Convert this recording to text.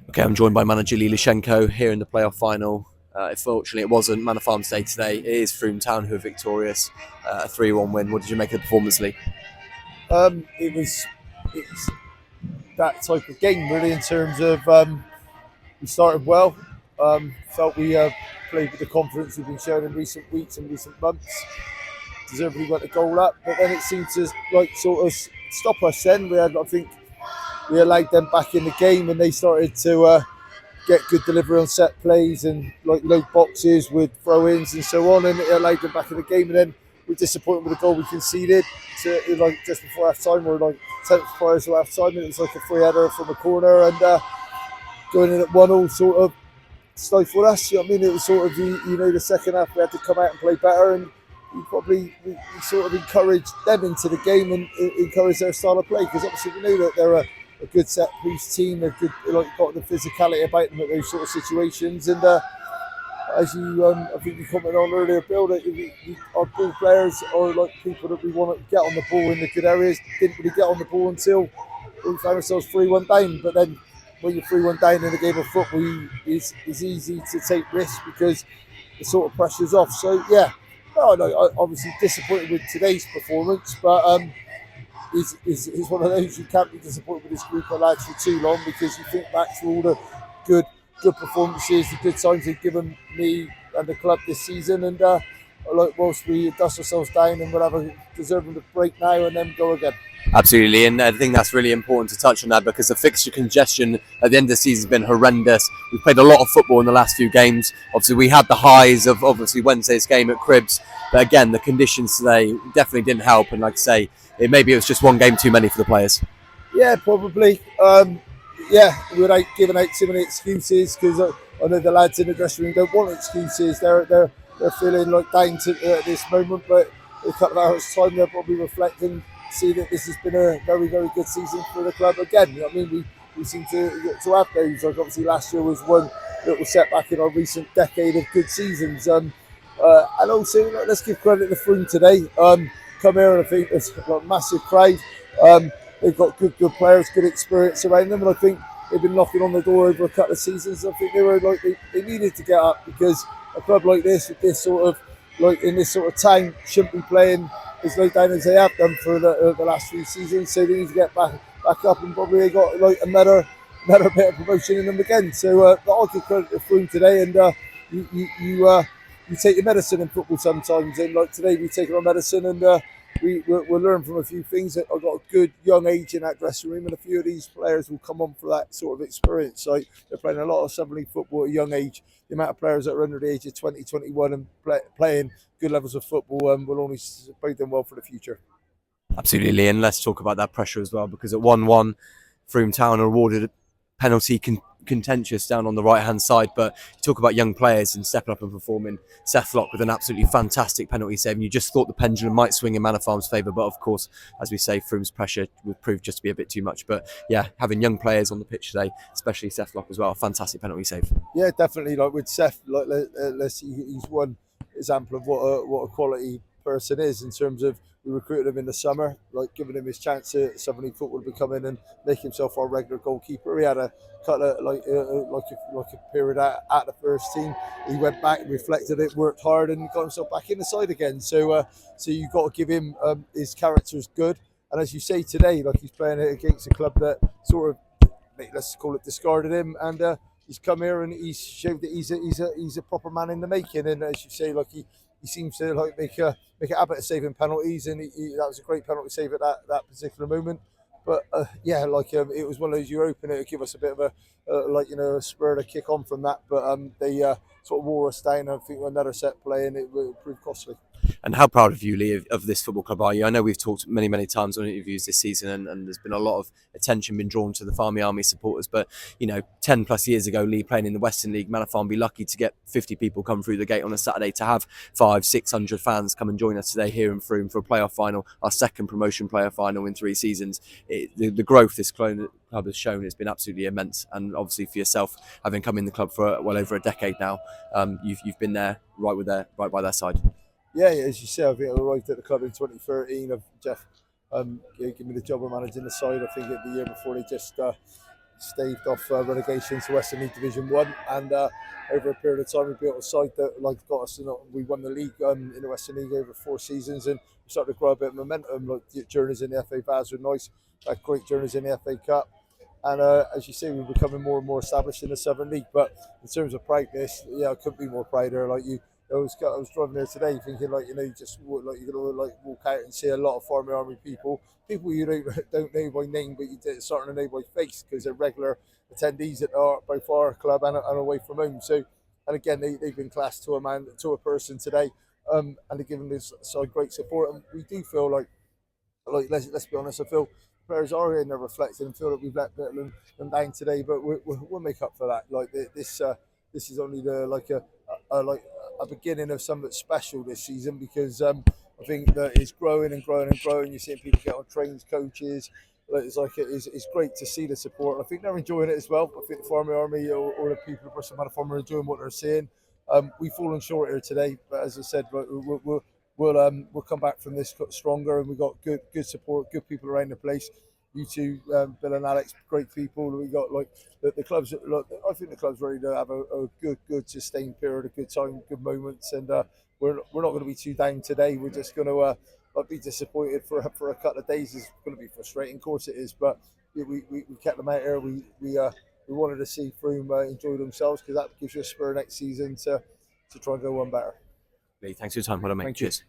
Okay, I'm joined by manager Lee Lashenko here in the playoff final. Unfortunately, it wasn't Manor Farm's day today. It is Frome Town who are victorious. A 3-1 win. What did you make of the performance, Lee? It's that type of game really. In terms of we started well. Felt we played with the confidence we've been showing in recent weeks and recent months. Deservedly got the goal up, but then it seemed to sort of stop us. Then I think we allowed them back in the game, and they started to get good delivery on set plays and low boxes with throw-ins and so on, and it allowed them back in the game. And then we're disappointed with the goal we conceded just before half time, or 10 prior to half time, and it was like a free header from a corner, and going in at 1-1 sort of stifled us. You know what I mean? It was sort of the second half we had to come out and play better, and we sort of encouraged them into the game and encouraged their style of play, because obviously we knew that they're a good set piece team, a good got the physicality about them at those sort of situations. And as I think you commented on earlier, Bill, that our ball players are like people that we want to get on the ball in the good areas. Didn't really get on the ball until we found ourselves 3-1 down. But then when you're 3-1 down in a game of football, it's easy to take risks because the sort of pressure's off. So yeah, I obviously disappointed with today's performance, but is one of those you can't be disappointed with this group of lads for too long, because you think back to all the good performances, the good times they've given me and the club this season, and whilst we dust ourselves down, and we'll have a deserving break now and then go again. Absolutely, and I think that's really important to touch on that, because the fixture congestion at the end of the season has been horrendous. We've played a lot of football in the last few games. Obviously, we had the highs of obviously Wednesday's game at Cribs, but again, the conditions today definitely didn't help. And like I say, maybe it was just one game too many for the players. Yeah, probably. Without giving out too many excuses, because I know the lads in the dressing room don't want excuses. They're feeling like down at this moment, but in a couple of hours' time, they'll probably reflect and see that this has been a very, very good season for the club again. You know what I mean? We seem to have those. Like obviously last year was one little setback in our recent decade of good seasons. And also, let's give credit to Frome today. Come here, and I think there's a massive crowd. They've got good players, good experience around them, and I think they've been knocking on the door over a couple of seasons. I think they were they needed to get up, because a club like this, with this sort of in this sort of town, shouldn't be playing as low down as they have done for the last few seasons. So they need to get back up, and probably they got another bit of promotion in them again. So I'll give credit to Frome today, and you take your medicine in football sometimes, and like today we take our medicine, and we'll learn from a few things. I've got a good young age in that dressing room, and a few of these players will come on for that sort of experience. So they're playing a lot of Southern League football at a young age. The amount of players that are under the age of 20, 21 and playing good levels of football will only bode them well for the future. Absolutely, Lee, and let's talk about that pressure as well, because at 1-1, Frome Town are awarded a penalty contentious down on the right-hand side. But you talk about young players and stepping up and performing. Seth Locke with an absolutely fantastic penalty save, and you just thought the pendulum might swing in Manor Farm's favour, but of course, as we say, Frome's pressure would prove just to be a bit too much. But yeah, having young players on the pitch today, especially Seth Locke as well, a fantastic penalty save. Yeah, definitely. Like with Seth, let's see, he's one example of what a quality person is, in terms of we recruited him in the summer, giving him his chance at Southern League football to become in and make himself our regular goalkeeper. He had a cut a period at the first team. He went back, reflected it, worked hard, and got himself back in the side again. So you've got to give him his character is good, and as you say today, he's playing against a club that sort of, let's call it, discarded him, and he's come here and he's showed that he's a proper man in the making. And as you say, he seems to make a habit of saving penalties, and that was a great penalty save at that particular moment. But it was one of those, you open it, give us a bit of a spur to kick on from that. But they sort of wore us down. I think another set play, and it will prove costly. And how proud of you, Lee, of this football club are you? I know we've talked many times on interviews this season, and there's been a lot of attention been drawn to the Farmy Army supporters. But 10 plus years ago, Lee playing in the Western League, Manor Farm be lucky to get 50 people come through the gate on a Saturday. To have 500-600 fans come and join us today here in Frome for a playoff final, our second promotion playoff final in 3 seasons. The growth this club has shown has been absolutely immense. And obviously for yourself, having come in the club for well over a decade now, you've been there right by their side. Yeah, as you say, I think I arrived at the club in 2013. Jeff gave me the job of managing the side. I think the year before they just staved off relegation to Western League Division 1, and over a period of time we built a side that got us. We won the league in the Western League over 4 seasons, and we started to grow a bit of momentum. Journeys in the FA Vase were nice, had great journeys in the FA Cup. And as you say, we're becoming more and more established in the Southern League. But in terms of proudness, I couldn't be more prouder. I was driving there today, thinking you just you're gonna walk out and see a lot of Farming Army people you don't know by name, but you're starting to know by face because they're regular attendees at both our club and away from home. So, and again, they've been classed to a person today, and they're giving this side great support. And we do feel like let's be honest, I feel players are in there reflecting and feel that we've let them down today, but we'll make up for that. This is only a beginning of something special this season, because I think that it's growing and growing and growing. You're seeing people get on trains, coaches. It's great to see the support. I think they're enjoying it as well. I think the Farming Army or the people of Bristol Manor Farm are enjoying what they're seeing. We've fallen short here today, but as I said, we'll come back from this stronger, and we've got good support, good people around the place. You two, Bill and Alex, great people. We got the clubs. I think the club's ready to have a good sustained period, a good time, good moments, and we're not going to be too down today. We're just going to be disappointed for a couple of days. It's going to be frustrating, of course it is, but we kept them out here. We wanted to see Frome enjoy themselves, because that gives you a spur next season to try and go one better. Lee, thanks for your time. Well done, mate. Thank you. Cheers.